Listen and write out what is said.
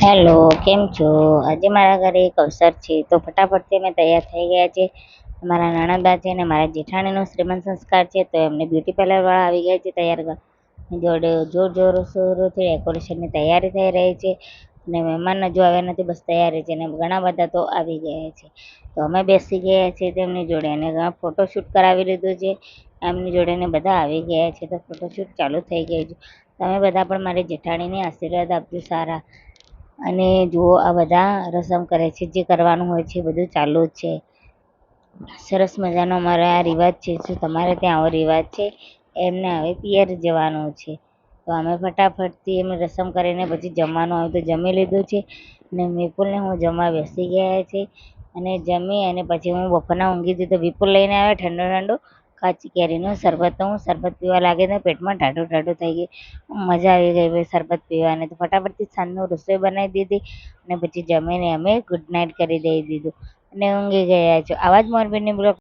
Hello, કેમ છો? આજે મારા ઘરે એક અવસર છે તો ફટાફટથી અમે તૈયાર થઈ ગયા છે. મારા નણંદા છે ને મારા જેઠાણીનો શ્રીમંત સંસ્કાર છે તો એમને બ્યુટી પાર્લરવાળા આવી ગયા છે તૈયાર કરવા. જોડે જોરશોરોથી ડેકોરેશનની તૈયારી થઈ રહી છે અને મહેમાન હજુ આવ્યા નથી, બસ તૈયારી છે ને ઘણા બધા તો આવી ગયા છે. તો અમે બેસી ગયા છીએ તેમની જોડે અને ફોટોશૂટ કરાવી લીધું છે એમની જોડે ને બધા આવી ગયા છે તો ફોટોશૂટ ચાલુ થઈ ગયું છે. તમે બધા પણ મારી જેઠાણીને આશીર્વાદ આપજો સારા. અને જુઓ આ બધા રસમ કરે છે, જે કરવાનું હોય છે બધું ચાલુ જ છે. સરસ મજાનો અમારો આ રિવાજ છે. શું તમારે ત્યાં આવો રિવાજ છે? એમને હવે પિયર જવાનું છે તો અમે ફટાફટથી એમ રસમ કરીને પછી જમવાનું આવ્યું તો જમી લીધું છે અને વિપુલને હું જમવા બેસી ગયા છે અને જમી અને પછી હું બપોરના ઊંઘી હતી તો વિપુલ લઈને આવ્યો ઠંડો ઠંડો કાચી કેરીનો શરબત. તો હું શરબત પીવા લાગી તો પેટમાં ટાઢું ટાઢું થઈ ગઈ. મજા આવી ગઈ ભાઈ શરબત પીવાની. તો ફટાફટથી સાંજનું રસોઈ બનાવી દીધી અને પછી જમીને અમે ગુડ નાઇટ કરી દઈ દીધું અને ઊંઘી ગયા છો. આવા જ મોરબીની બ્લોગ